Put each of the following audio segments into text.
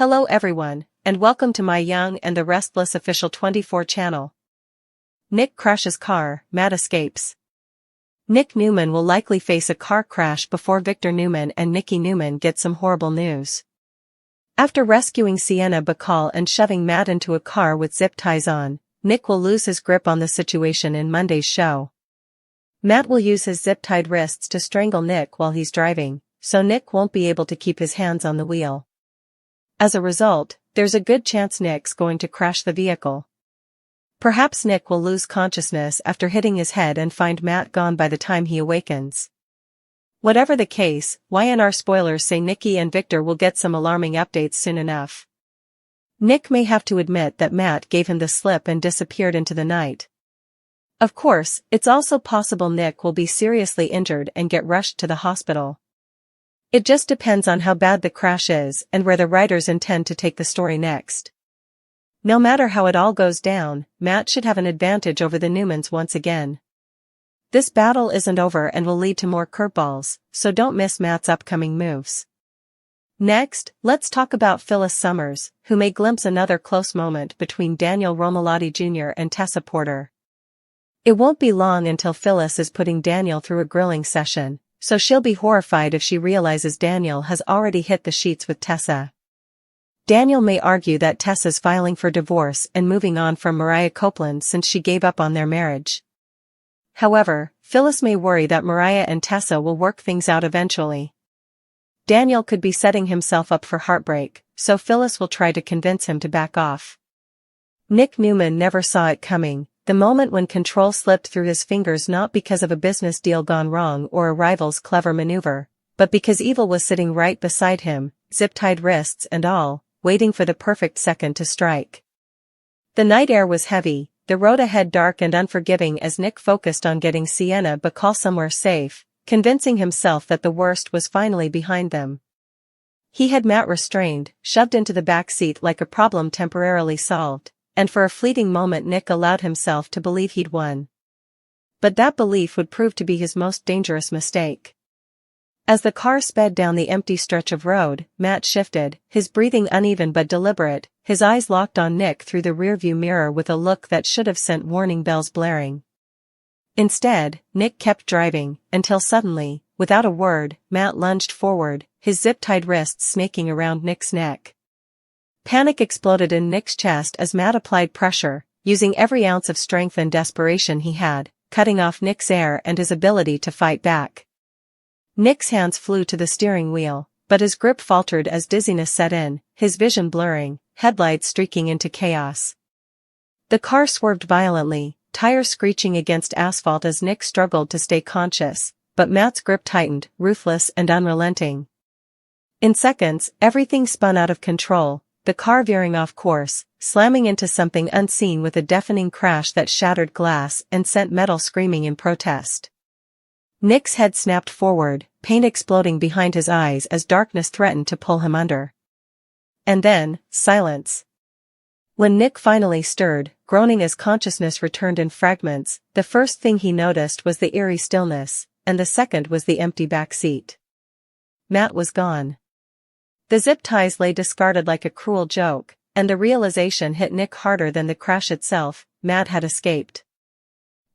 Hello everyone, and welcome to my Young and the Restless official 24 channel. Nick crashes car, Matt escapes. Nick Newman will likely face a car crash before Victor Newman and Nikki Newman get some horrible news. After rescuing Sienna Bacall and shoving Matt into a car with zip ties on, Nick will lose his grip on the situation in Monday's show. Matt will use his zip-tied wrists to strangle Nick while he's driving, so Nick won't be able to keep his hands on the wheel. As a result, there's a good chance Nick's going to crash the vehicle. Perhaps Nick will lose consciousness after hitting his head and find Matt gone by the time he awakens. Whatever the case, YNR spoilers say Nikki and Victor will get some alarming updates soon enough. Nick may have to admit that Matt gave him the slip and disappeared into the night. Of course, it's also possible Nick will be seriously injured and get rushed to the hospital. It just depends on how bad the crash is and where the writers intend to take the story next. No matter how it all goes down, Matt should have an advantage over the Newmans once again. This battle isn't over and will lead to more curveballs, so don't miss Matt's upcoming moves. Next, let's talk about Phyllis Summers, who may glimpse another close moment between Daniel Romalotti Jr. and Tessa Porter. It won't be long until Phyllis is putting Daniel through a grilling session, so she'll be horrified if she realizes Daniel has already hit the sheets with Tessa. Daniel may argue that Tessa's filing for divorce and moving on from Mariah Copeland since she gave up on their marriage. However, Phyllis may worry that Mariah and Tessa will work things out eventually. Daniel could be setting himself up for heartbreak, so Phyllis will try to convince him to back off. Nick Newman never saw it coming, the moment when control slipped through his fingers, not because of a business deal gone wrong or a rival's clever maneuver, but because evil was sitting right beside him, zip-tied wrists and all, waiting for the perfect second to strike. The night air was heavy, the road ahead dark and unforgiving as Nick focused on getting Sienna Bacall somewhere safe, convincing himself that the worst was finally behind them. He had Matt restrained, shoved into the back seat like a problem temporarily solved, and for a fleeting moment Nick allowed himself to believe he'd won. But that belief would prove to be his most dangerous mistake. As the car sped down the empty stretch of road, Matt shifted, his breathing uneven but deliberate, his eyes locked on Nick through the rearview mirror with a look that should have sent warning bells blaring. Instead, Nick kept driving, until suddenly, without a word, Matt lunged forward, his zip-tied wrists snaking around Nick's neck. Panic exploded in Nick's chest as Matt applied pressure, using every ounce of strength and desperation he had, cutting off Nick's air and his ability to fight back. Nick's hands flew to the steering wheel, but his grip faltered as dizziness set in, his vision blurring, headlights streaking into chaos. The car swerved violently, tires screeching against asphalt as Nick struggled to stay conscious, but Matt's grip tightened, ruthless and unrelenting. In seconds, everything spun out of control, the car veering off course, slamming into something unseen with a deafening crash that shattered glass and sent metal screaming in protest. Nick's head snapped forward, pain exploding behind his eyes as darkness threatened to pull him under. And then, silence. When Nick finally stirred, groaning as consciousness returned in fragments, the first thing he noticed was the eerie stillness, and the second was the empty back seat. Matt was gone. The zip ties lay discarded like a cruel joke, and the realization hit Nick harder than the crash itself: Matt had escaped.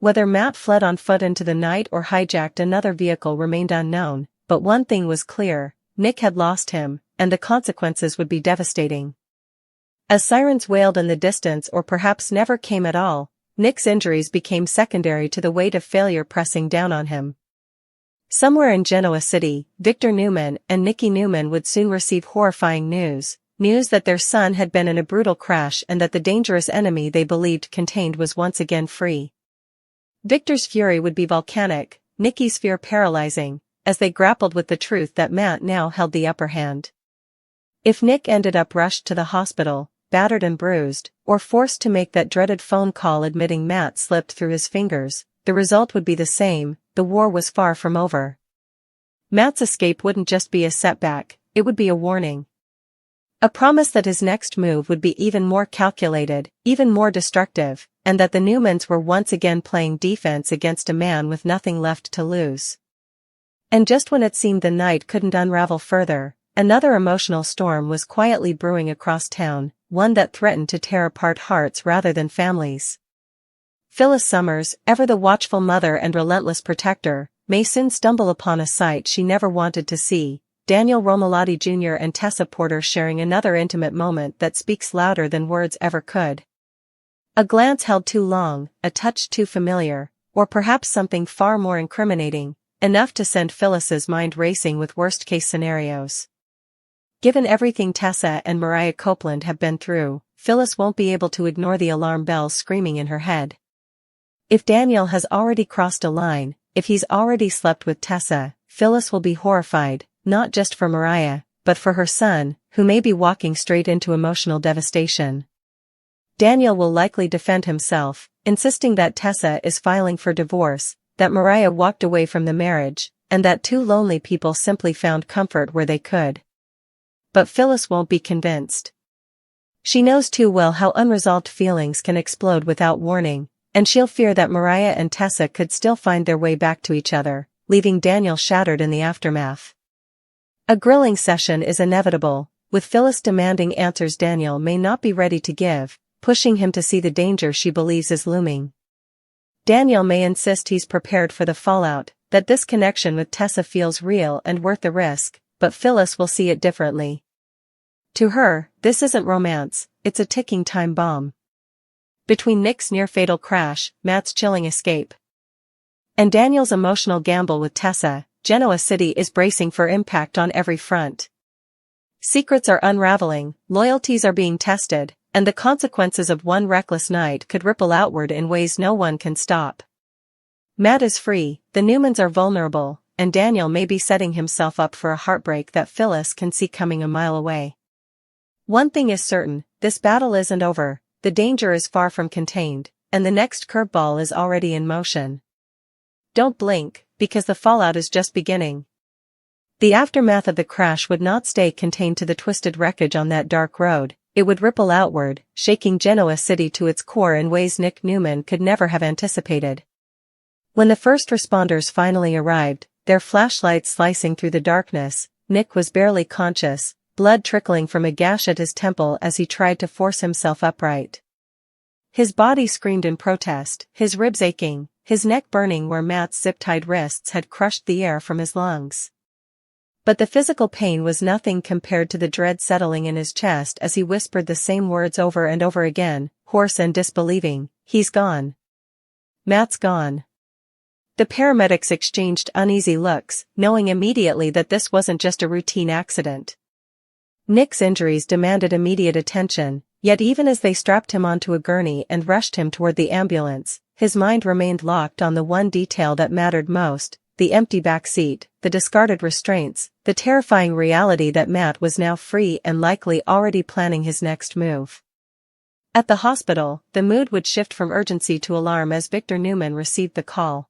Whether Matt fled on foot into the night or hijacked another vehicle remained unknown, but one thing was clear: Nick had lost him, and the consequences would be devastating. As sirens wailed in the distance or perhaps never came at all, Nick's injuries became secondary to the weight of failure pressing down on him. Somewhere in Genoa City, Victor Newman and Nikki Newman would soon receive horrifying news that their son had been in a brutal crash and that the dangerous enemy they believed contained was once again free. Victor's fury would be volcanic, Nikki's fear paralyzing, as they grappled with the truth that Matt now held the upper hand. If Nick ended up rushed to the hospital, battered and bruised, or forced to make that dreaded phone call admitting Matt slipped through his fingers, the result would be the same: the war was far from over. Matt's escape wouldn't just be a setback, it would be a warning. A promise that his next move would be even more calculated, even more destructive, and that the Newmans were once again playing defense against a man with nothing left to lose. And just when it seemed the night couldn't unravel further, Another emotional storm was quietly brewing across town, one that threatened to tear apart hearts rather than families. Phyllis Summers, ever the watchful mother and relentless protector, may soon stumble upon a sight she never wanted to see. Daniel Romalotti Jr. and Tessa Porter sharing another intimate moment that speaks louder than words ever could. A glance held too long, a touch too familiar, or perhaps something far more incriminating, enough to send Phyllis's mind racing with worst-case scenarios. Given everything Tessa and Mariah Copeland have been through, Phyllis won't be able to ignore the alarm bells screaming in her head. If Daniel has already crossed a line, if he's already slept with Tessa, Phyllis will be horrified, not just for Mariah, but for her son, who may be walking straight into emotional devastation. Daniel will likely defend himself, insisting that Tessa is filing for divorce, that Mariah walked away from the marriage, and that two lonely people simply found comfort where they could. But Phyllis won't be convinced. She knows too well how unresolved feelings can explode without warning, and she'll fear that Mariah and Tessa could still find their way back to each other, leaving Daniel shattered in the aftermath. A grilling session is inevitable, with Phyllis demanding answers Daniel may not be ready to give, pushing him to see the danger she believes is looming. Daniel may insist he's prepared for the fallout, that this connection with Tessa feels real and worth the risk, but Phyllis will see it differently. To her, this isn't romance, it's a ticking time bomb. Between Nick's near-fatal crash, Matt's chilling escape, and Daniel's emotional gamble with Tessa, Genoa City is bracing for impact on every front. Secrets are unraveling, loyalties are being tested, and the consequences of one reckless night could ripple outward in ways no one can stop. Matt is free, the Newmans are vulnerable, and Daniel may be setting himself up for a heartbreak that Phyllis can see coming a mile away. One thing is certain, this battle isn't over, the danger is far from contained, and the next curveball is already in motion. Don't blink, because the fallout is just beginning. The aftermath of the crash would not stay contained to the twisted wreckage on that dark road, it would ripple outward, shaking Genoa City to its core in ways Nick Newman could never have anticipated. When the first responders finally arrived, their flashlights slicing through the darkness, Nick was barely conscious, blood trickling from a gash at his temple as he tried to force himself upright. His body screamed in protest, his ribs aching, his neck burning where Matt's zip-tied wrists had crushed the air from his lungs. But the physical pain was nothing compared to the dread settling in his chest as he whispered the same words over and over again, hoarse and disbelieving, "He's gone. Matt's gone." The paramedics exchanged uneasy looks, knowing immediately that this wasn't just a routine accident. Nick's injuries demanded immediate attention, yet even as they strapped him onto a gurney and rushed him toward the ambulance, his mind remained locked on the one detail that mattered most, the empty back seat, the discarded restraints, the terrifying reality that Matt was now free and likely already planning his next move. At the hospital, the mood would shift from urgency to alarm as Victor Newman received the call.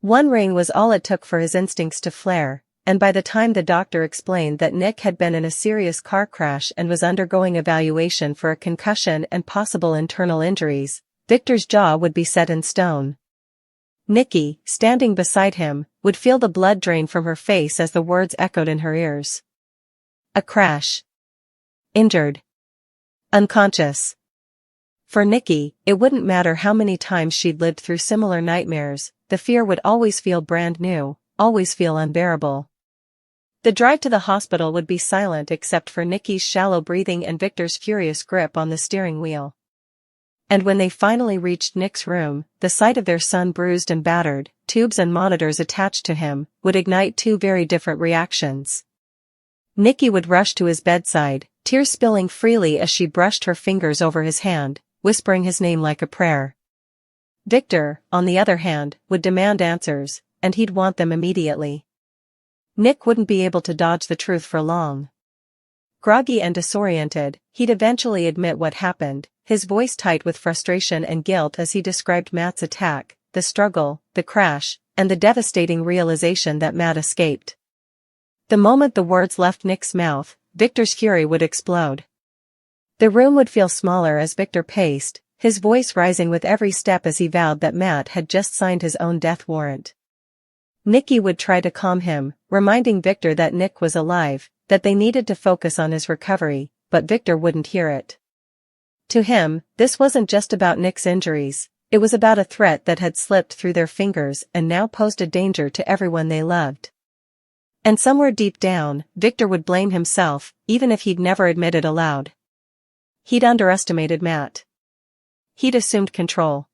One ring was all it took for his instincts to flare, and by the time the doctor explained that Nick had been in a serious car crash and was undergoing evaluation for a concussion and possible internal injuries, Victor's jaw would be set in stone. NIKKI, standing beside him, would feel the blood drain from her face as the words echoed in her ears. A crash. Injured. Unconscious. For NIKKI, it wouldn't matter how many times she'd lived through similar nightmares, the fear would always feel brand new, always feel unbearable. The drive to the hospital would be silent except for NIKKI's shallow breathing and Victor's furious grip on the steering wheel. And when they finally reached Nick's room, the sight of their son bruised and battered, tubes and monitors attached to him, would ignite two very different reactions. NIKKI would rush to his bedside, tears spilling freely as she brushed her fingers over his hand, whispering his name like a prayer. Victor, on the other hand, would demand answers, and he'd want them immediately. Nick wouldn't be able to dodge the truth for long. Groggy and disoriented, he'd eventually admit what happened, his voice tight with frustration and guilt as he described Matt's attack, the struggle, the crash, and the devastating realization that Matt escaped. The moment the words left Nick's mouth, Victor's fury would explode. The room would feel smaller as Victor paced, his voice rising with every step as he vowed that Matt had just signed his own death warrant. NIKKI would try to calm him, reminding Victor that Nick was alive, that they needed to focus on his recovery, but Victor wouldn't hear it. To him, this wasn't just about Nick's injuries, it was about a threat that had slipped through their fingers and now posed a danger to everyone they loved. And somewhere deep down, Victor would blame himself, even if he'd never admit it aloud. He'd underestimated Matt. He'd assumed control.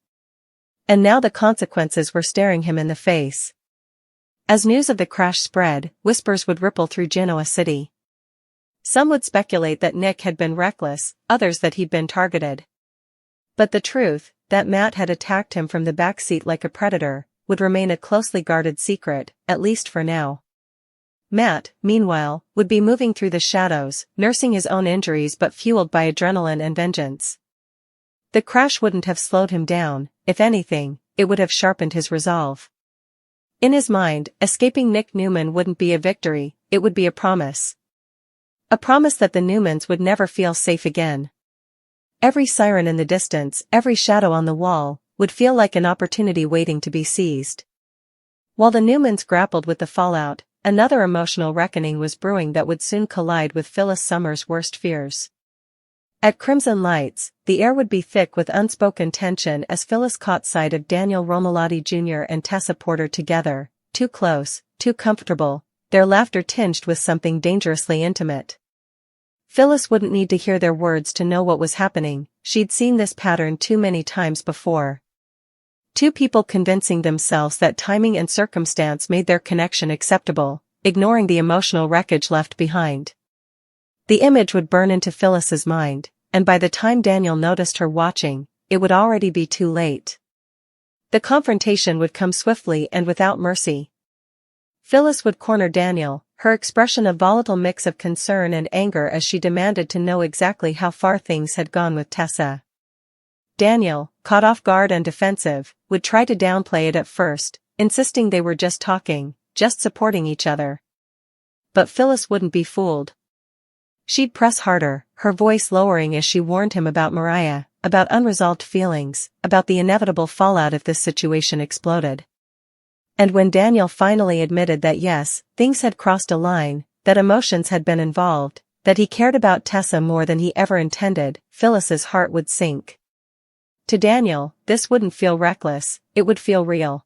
And now the consequences were staring him in the face. As news of the crash spread, whispers would ripple through Genoa City. Some would speculate that Nick had been reckless, others that he'd been targeted. But the truth, that Matt had attacked him from the backseat like a predator, would remain a closely guarded secret, at least for now. Matt, meanwhile, would be moving through the shadows, nursing his own injuries but fueled by adrenaline and vengeance. The crash wouldn't have slowed him down, if anything, it would have sharpened his resolve. In his mind, escaping Nick Newman wouldn't be a victory, it would be a promise. A promise that the Newmans would never feel safe again. Every siren in the distance, every shadow on the wall, would feel like an opportunity waiting to be seized. While the Newmans grappled with the fallout, another emotional reckoning was brewing that would soon collide with Phyllis Summer's worst fears. At Crimson Lights, the air would be thick with unspoken tension as Phyllis caught sight of Daniel Romalotti Jr. and Tessa Porter together, too close, too comfortable, their laughter tinged with something dangerously intimate. Phyllis wouldn't need to hear their words to know what was happening, she'd seen this pattern too many times before. Two people convincing themselves that timing and circumstance made their connection acceptable, ignoring the emotional wreckage left behind. The image would burn into Phyllis's mind, and by the time Daniel noticed her watching, it would already be too late. The confrontation would come swiftly and without mercy. Phyllis would corner Daniel, her expression a volatile mix of concern and anger as she demanded to know exactly how far things had gone with Tessa. Daniel, caught off guard and defensive, would try to downplay it at first, insisting they were just talking, just supporting each other. But Phyllis wouldn't be fooled. She'd press harder, her voice lowering as she warned him about Mariah, about unresolved feelings, about the inevitable fallout if this situation exploded. And when Daniel finally admitted that yes, things had crossed a line, that emotions had been involved, that he cared about Tessa more than he ever intended, Phyllis's heart would sink. To Daniel, this wouldn't feel reckless, it would feel real.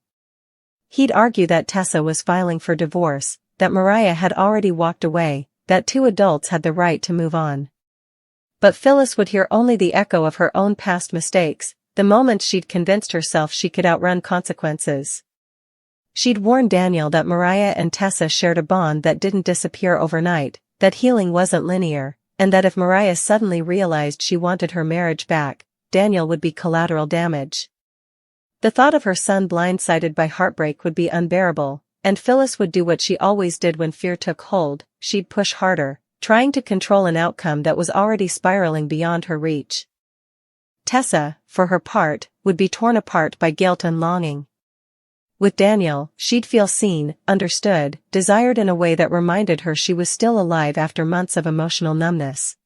He'd argue that Tessa was filing for divorce, that Mariah had already walked away, that two adults had the right to move on. But Phyllis would hear only the echo of her own past mistakes, the moments she'd convinced herself she could outrun consequences. She'd warned Daniel that Mariah and Tessa shared a bond that didn't disappear overnight, that healing wasn't linear, and that if Mariah suddenly realized she wanted her marriage back, Daniel would be collateral damage. The thought of her son blindsided by heartbreak would be unbearable, and Phyllis would do what she always did when fear took hold, she'd push harder, trying to control an outcome that was already spiraling beyond her reach. Tessa, for her part, would be torn apart by guilt and longing. With Daniel, she'd feel seen, understood, desired in a way that reminded her she was still alive after months of emotional numbness.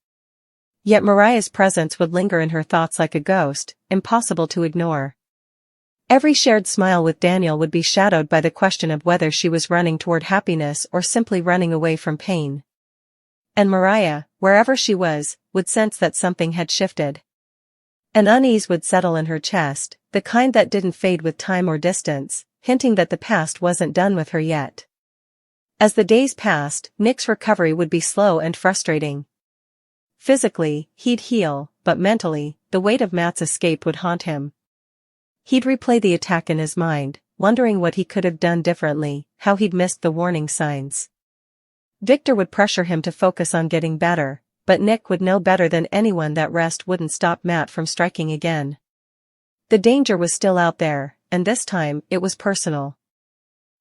Yet Mariah's presence would linger in her thoughts like a ghost, impossible to ignore. Every shared smile with Daniel would be shadowed by the question of whether she was running toward happiness or simply running away from pain. And Mariah, wherever she was, would sense that something had shifted. An unease would settle in her chest, the kind that didn't fade with time or distance, hinting that the past wasn't done with her yet. As the days passed, Nick's recovery would be slow and frustrating. Physically, he'd heal, but mentally, the weight of Matt's escape would haunt him. He'd replay the attack in his mind, wondering what he could have done differently, how he'd missed the warning signs. Victor would pressure him to focus on getting better, but Nick would know better than anyone that rest wouldn't stop Matt from striking again. The danger was still out there, and this time, it was personal.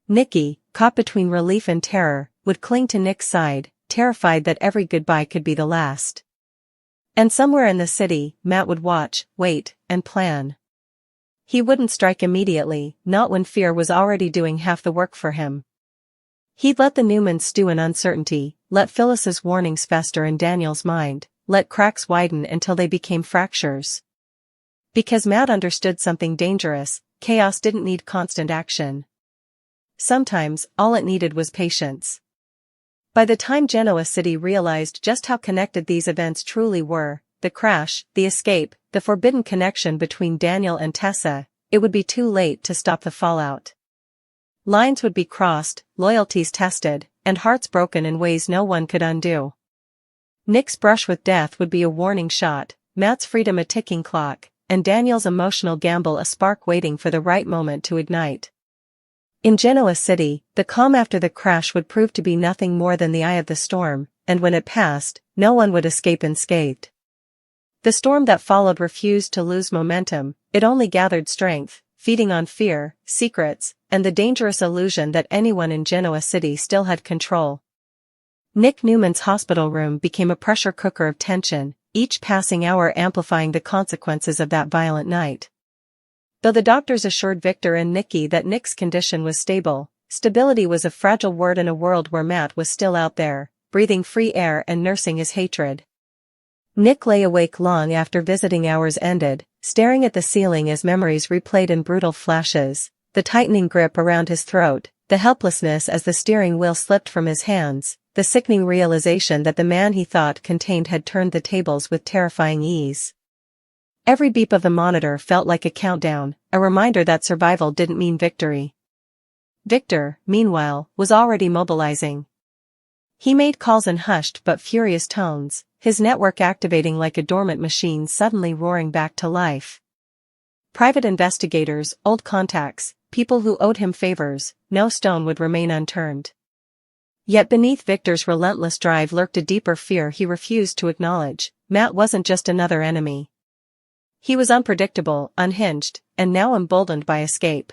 NIKKI, caught between relief and terror, would cling to Nick's side, terrified that every goodbye could be the last. And somewhere in the city, Matt would watch, wait, and plan. He wouldn't strike immediately, not when fear was already doing half the work for him. He'd let the Newmans stew in uncertainty, let Phyllis's warnings fester in Daniel's mind, let cracks widen until they became fractures. Because Matt understood something dangerous, chaos didn't need constant action. Sometimes, all it needed was patience. By the time Genoa City realized just how connected these events truly were, the crash, the escape, the forbidden connection between Daniel and Tessa, it would be too late to stop the fallout. Lines would be crossed, loyalties tested, and hearts broken in ways no one could undo. Nick's brush with death would be a warning shot, Matt's freedom a ticking clock, and Daniel's emotional gamble a spark waiting for the right moment to ignite. In Genoa City, the calm after the crash would prove to be nothing more than the eye of the storm, and when it passed, no one would escape unscathed. The storm that followed refused to lose momentum, it only gathered strength, feeding on fear, secrets, and the dangerous illusion that anyone in Genoa City still had control. Nick Newman's hospital room became a pressure cooker of tension, each passing hour amplifying the consequences of that violent night. Though the doctors assured Victor and NIKKI that Nick's condition was stable, stability was a fragile word in a world where Matt was still out there, breathing free air and nursing his hatred. Nick lay awake long after visiting hours ended, staring at the ceiling as memories replayed in brutal flashes, the tightening grip around his throat, the helplessness as the steering wheel slipped from his hands, the sickening realization that the man he thought contained had turned the tables with terrifying ease. Every beep of the monitor felt like a countdown, a reminder that survival didn't mean victory. Victor, meanwhile, was already mobilizing. He made calls in hushed but furious tones, his network activating like a dormant machine suddenly roaring back to life. Private investigators, old contacts, people who owed him favors, no stone would remain unturned. Yet beneath Victor's relentless drive lurked a deeper fear he refused to acknowledge. Matt wasn't just another enemy. He was unpredictable, unhinged, and now emboldened by escape.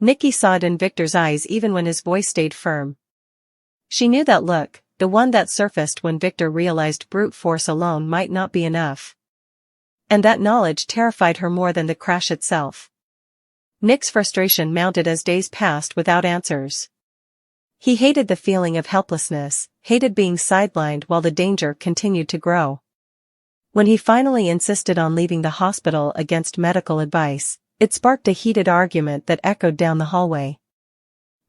NIKKI saw it in Victor's eyes even when his voice stayed firm. She knew that look, the one that surfaced when Victor realized brute force alone might not be enough. And that knowledge terrified her more than the crash itself. Nick's frustration mounted as days passed without answers. He hated the feeling of helplessness, hated being sidelined while the danger continued to grow. When he finally insisted on leaving the hospital against medical advice, it sparked a heated argument that echoed down the hallway.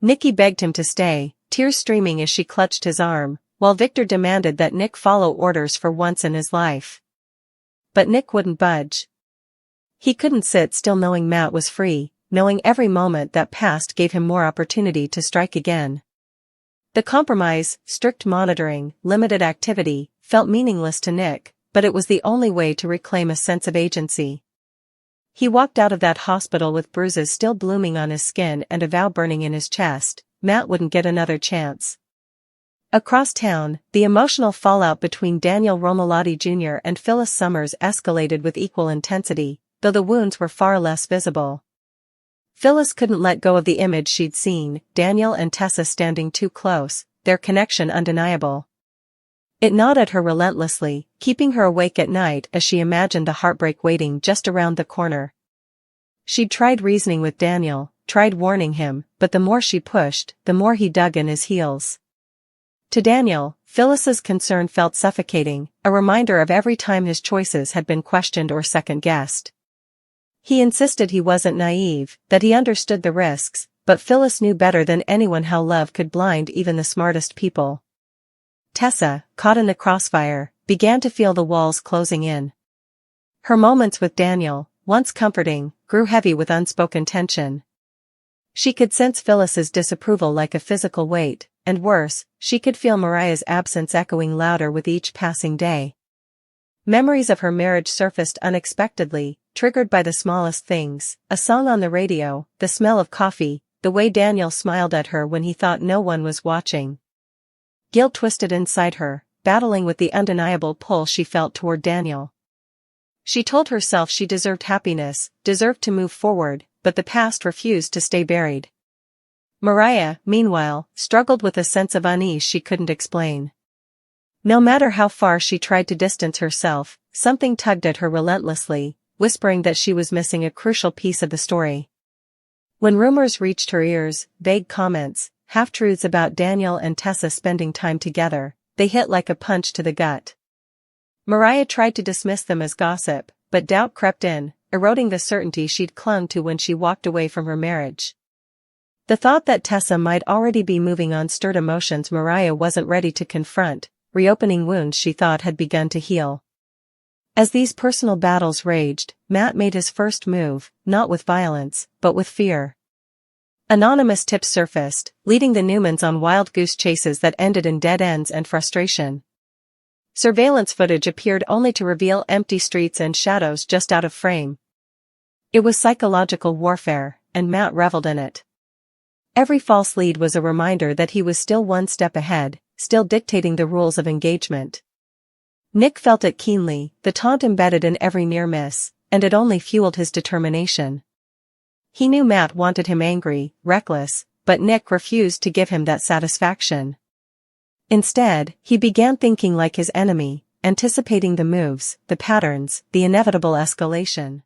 NIKKI begged him to stay, tears streaming as she clutched his arm, while Victor demanded that Nick follow orders for once in his life. But Nick wouldn't budge. He couldn't sit still knowing Matt was free, knowing every moment that passed gave him more opportunity to strike again. The compromise, strict monitoring, limited activity, felt meaningless to Nick, but it was the only way to reclaim a sense of agency. He walked out of that hospital with bruises still blooming on his skin and a vow burning in his chest: Matt wouldn't get another chance. Across town, the emotional fallout between Daniel Romolotti Jr. and Phyllis Summers escalated with equal intensity, though the wounds were far less visible. Phyllis couldn't let go of the image she'd seen, Daniel and Tessa standing too close, their connection undeniable. It gnawed at her relentlessly, keeping her awake at night as she imagined the heartbreak waiting just around the corner. She'd tried reasoning with Daniel, tried warning him, but the more she pushed, the more he dug in his heels. To Daniel, Phyllis's concern felt suffocating, a reminder of every time his choices had been questioned or second-guessed. He insisted he wasn't naive, that he understood the risks, but Phyllis knew better than anyone how love could blind even the smartest people. Tessa, caught in the crossfire, began to feel the walls closing in. Her moments with Daniel, once comforting, grew heavy with unspoken tension. She could sense Phyllis's disapproval like a physical weight, and worse, she could feel Mariah's absence echoing louder with each passing day. Memories of her marriage surfaced unexpectedly, triggered by the smallest things: a song on the radio, the smell of coffee, the way Daniel smiled at her when he thought no one was watching. Guilt twisted inside her, battling with the undeniable pull she felt toward Daniel. She told herself she deserved happiness, deserved to move forward, but the past refused to stay buried. Mariah, meanwhile, struggled with a sense of unease she couldn't explain. No matter how far she tried to distance herself, something tugged at her relentlessly, whispering that she was missing a crucial piece of the story. When rumors reached her ears, vague comments, half-truths about Daniel and Tessa spending time together, they hit like a punch to the gut. Mariah tried to dismiss them as gossip, but doubt crept in, eroding the certainty she'd clung to when she walked away from her marriage. The thought that Tessa might already be moving on stirred emotions Mariah wasn't ready to confront, reopening wounds she thought had begun to heal. As these personal battles raged, Matt made his first move, not with violence, but with fear. Anonymous tips surfaced, leading the Newmans on wild goose chases that ended in dead ends and frustration. Surveillance footage appeared only to reveal empty streets and shadows just out of frame. It was psychological warfare, and Matt reveled in it. Every false lead was a reminder that he was still one step ahead, still dictating the rules of engagement. Nick felt it keenly, the taunt embedded in every near miss, and it only fueled his determination. He knew Matt wanted him angry, reckless, but Nick refused to give him that satisfaction. Instead, he began thinking like his enemy, anticipating the moves, the patterns, the inevitable escalation.